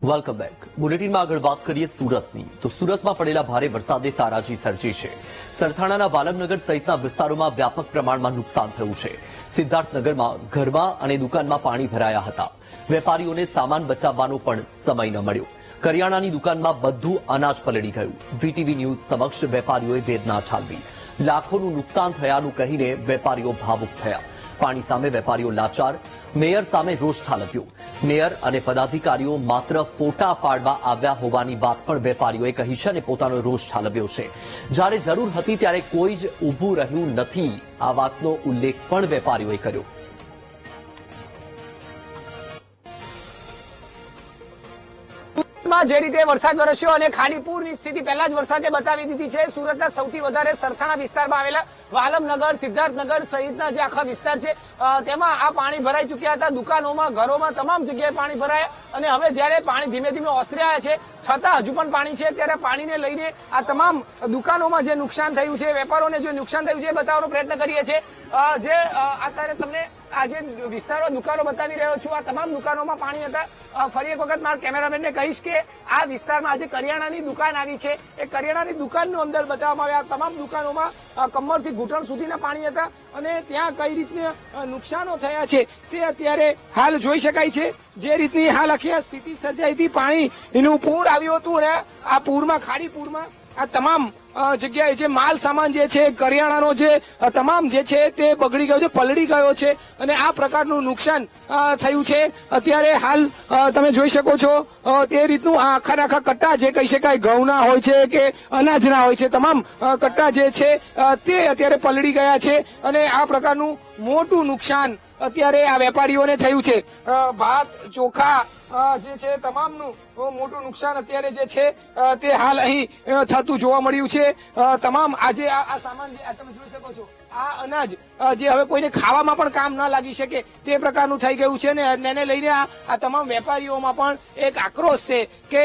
Welcome back. બુલેટિનમાં આગળ વાત કરીએ સુરતની. તો સુરતમાં પડેલા ભારે વરસાદે તારાજી સર્જી છે. સરથાણાના વાલમનગર સહિતના વિસ્તારોમાં વ્યાપક પ્રમાણમાં નુકસાન થયું છે. સિદ્ધાર્થનગરમાં ઘરમાં અને દુકાનમાં પાણી ભરાયા હતા. વેપારીઓને સામાન બચાવવાનો પણ સમય ન મળ્યો. કરિયાણાની દુકાનમાં બધું અનાજ પલળી ગયું. વીટીવી ન્યૂઝ સમક્ષ વેપારીઓએ વેદના ઠાલવી. લાખોનું નુકસાન થયાનું કહીને વેપારીઓ ભાવુક થયા. પાણી સામે વેપારીઓ લાચાર. મેયર સામે રોષ ઠાલવ્યો. મેયર અને પદાધિકારીઓ માત્ર ફોટા પાડવા આવ્યા હોવાની વાત પણ વેપારીઓએ કહી છે અને પોતાનો રોષ ઠાલવ્યો છે. જ્યારે જરૂર હતી ત્યારે કોઈ જ ઊભું રહ્યું નથી. આ વાતનો ઉલ્લેખ પણ વેપારીઓએ કર્યો. જે રીતે વરસાદ વરસ્યો અને ખાડીપુરની સ્થિતિ પહેલા જ વરસાદે બતાવી દીધી છે. સુરતના સૌથી વધારે સરથાણા વિસ્તારમાં આવેલા વાલમનગર, સિદ્ધાર્થનગર સહિતના જે આખા વિસ્તાર છે તેમાં આ પાણી ભરાઈ ચૂક્યા હતા. દુકાનોમાં, ઘરોમાં તમામ જગ્યાએ પાણી ભરાયા અને હવે જ્યારે પાણી ધીમે ધીમે ઓસરી રહ્યા છે છતાં હજુ પણ પાણી છે, ત્યારે પાણીને લઈને આ તમામ દુકાનોમાં જે નુકસાન થયું છે, વેપારોને જે નુકસાન થયું છે એ બતાવવાનો પ્રયત્ન કરીએ છીએ. જે અત્યારે તમને આ જે વિસ્તારો દુકાનો બતાવી રહ્યો છું, આ તમામ દુકાનોમાં પાણી હતા. ફરી એક વખત મારા કેમેરામેનને કહીશ કે આ વિસ્તારમાં આજે કરિયાણાની દુકાન આવી છે. એ કરિયાણાની દુકાનનું અંદર બતાવવામાં આવ્યા. તમામ દુકાનોમાં કમરથી ઘૂંટણ સુધીના પાણી હતા અને ત્યાં કઈ રીતના નુકસાનો થયા છે તે અત્યારે હાલ જોઈ શકાય છે. જે રીતની હાલ આખી સ્થિતિ સર્જાઈ હતી, પાણી એનું પૂર આવ્યું હતું અને આ પૂરમાં, ખાડીપુરમાં આ તમામ જગ્યાએ જે માલ સામાન જે છે, કરિયાણાનો જે તમામ જે છે તે બગડી ગયો છે, પલળી ગયો છે અને આ પ્રકારનું નુકસાન થયું છે. અત્યારે હાલ તમે જોઈ શકો છો તે રીતનું આખા કટ્ટા જે કહી શકાય ઘઉંના હોય છે કે અનાજના હોય છે, તમામ કટ્ટા જે છે તે અત્યારે પલળી ગયા છે અને આ પ્રકારનું મોટું નુકસાન અત્યારે આ વેપારીઓને થયું છે. ભાત, ચોખા જે છે તમામનું મોટું નુકસાન અત્યારે જે છે તે હાલ અહીં થતું જોવા મળ્યું છે. તમામ આજે આ સામાન તમે જોઈ શકો છો, આ અનાજ જે હવે કોઈને ખાવામાં પણ કામ ન લાગી શકે તે પ્રકારનું થઈ ગયું છે ને એને લઈને આ તમામ વેપારીઓમાં પણ એક આક્રોશ છે કે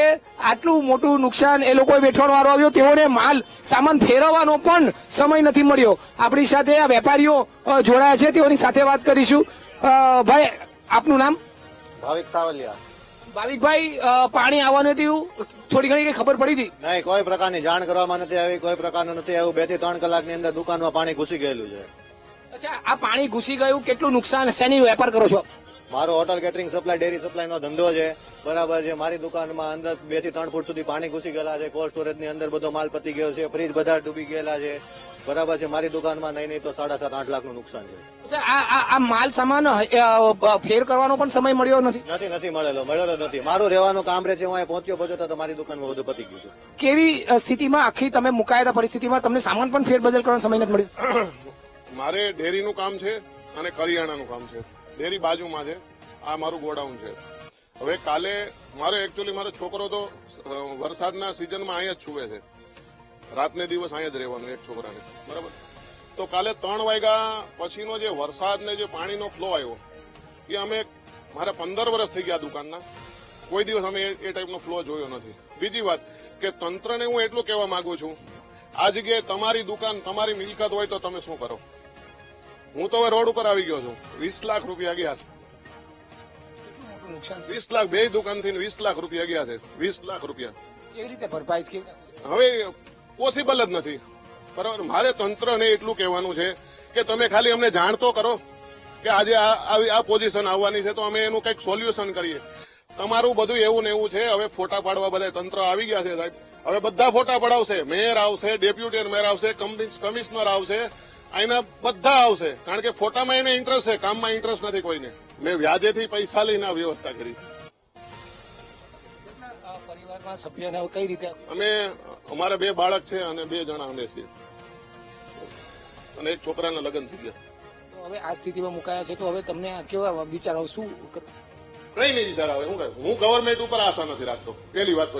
આટલું મોટું નુકસાન એ લોકોએ વેઠવાનો વારો આવ્યો, તેઓને માલ સામાન ફેરવવાનો પણ સમય નથી મળ્યો. આપણી સાથે આ વેપારીઓ જોડાયા છે, તેઓની સાથે વાત કરીશું. ભાઈ, આપનું નામ? ભાવિક સાવલિયા. ભાવિકભાઈ, પાણી આવવાનું હતું, થોડી ઘણી કઈ ખબર પડી હતી? નહીં, કોઈ પ્રકારની જાણ કરવામાં નથી આવી, કોઈ પ્રકારનું નથી આવ્યું. 2 થી 3 કલાકની અંદર દુકાનમાં પાણી ઘૂસી ગયેલું છે. અચ્છા, આ પાણી ઘૂસી ગયું, કેટલું નુકસાન? શેની વેપાર કરો છો? મારો હોટલ કેટરિંગ સપ્લાય, ડેરી સપ્લાયનો ધંધો છે, બરાબર છે. મારી દુકાનમાં અંદર 2 થી 3 ફૂટ સુધી પાણી ઘૂસી ગયેલા છે. કોલ્ડ સ્ટોરેજની અંદર બધો માલ પતી ગયો છે, ફ્રીજ બધા ડૂબી ગયેલા છે, બરાબર છે. મારી દુકાનમાં નહીં તો 7.5-8 લાખનું નુકસાન છે. આ માલ સામાન ફેર કરવાનો પણ સમય મળ્યો નથી? નથી મળેલો નથી. મારું રહેવાનું કામ રહે છે, હું અહીંયા પહોંચ્યો તો મારી દુકાનમાં બધું પતી ગયું છે. કેવી સ્થિતિમાં આખી તમે મુકાયેલા પરિસ્થિતિમાં તમને સામાન પણ ફેરબદલ કરવાનો સમય નથી મળ્યો? મારે ડેરીનું કામ છે અને કરિયાણાનું કામ છે. ડેરી બાજુમાં છે, આ મારું ગોડાઉન છે. હવે કાલે મારો છોકરો તો વરસાદના સિઝનમાં અહીંયા જ છુવે છે, રાતને દિવસ અહીંયા જ રહેવાનું એક છોકરાને, બરાબર. તો કાલે 3 વાગ્યા પછીનો જે વરસાદ ને જે પાણીનો ફ્લો આવ્યો એ મારા 15 વર્ષ થઈ ગયા દુકાનના, કોઈ દિવસ અમે એ ટાઈપનો ફ્લો જોયો નથી. બીજી વાત કે તંત્રને હું એટલું કહેવા માંગુ છું, આ જગ્યાએ તમારી દુકાન, તમારી મિલકત હોય તો તમે શું કરો? હું તો હવે રોડ ઉપર આવી ગયો છું. 20 લાખ રૂપિયા ગયા છે. 20 લાખ, 2 દુકાનથી 20 લાખ રૂપિયા ગયા છે. 20 લાખ રૂપિયા કેવી રીતે ભરપાઈ છે? હવે પોસિબલ જ નથી, બરાબર. મારે તંત્રને એટલું કહેવાનું છે કે તમે ખાલી અમને જાણ તો કરો કે આજે આ પોઝિશન આવવાની છે, તો અમે એનું કંઈક સોલ્યુશન કરીએ. તમારું બધું એવું ને એવું છે. હવે ફોટા પાડવા બધા તંત્ર આવી ગયા છે, સાહેબ. હવે બધા ફોટા પડાવશે. મેયર આવશે, ડેપ્યુટી મેયર આવશે, કમિશનર આવશે, અહીંના બધા આવશે. કારણ કે ફોટામાં એને ઇન્ટરેસ્ટ છે, કામમાં ઇન્ટરેસ્ટ નથી કોઈને. મેં વ્યાજેથી પૈસા લઈને આ વ્યવસ્થા કરી. પરિવારના સભ્યોને કઈ રીતે? અમારા 2 બાળક છે અને 2 જણા અમે છીએ અને એક છોકરાના લગ્ન થઈ ગયા. તો હવે આ સ્થિતિમાં મુકાયા છે, તો હવે તમને કેવા વિચારો? શું કઈ નહીં વિચાર આવે? હું ગવર્મેન્ટ ઉપર આશા નથી રાખતો, પહેલી વાત તો.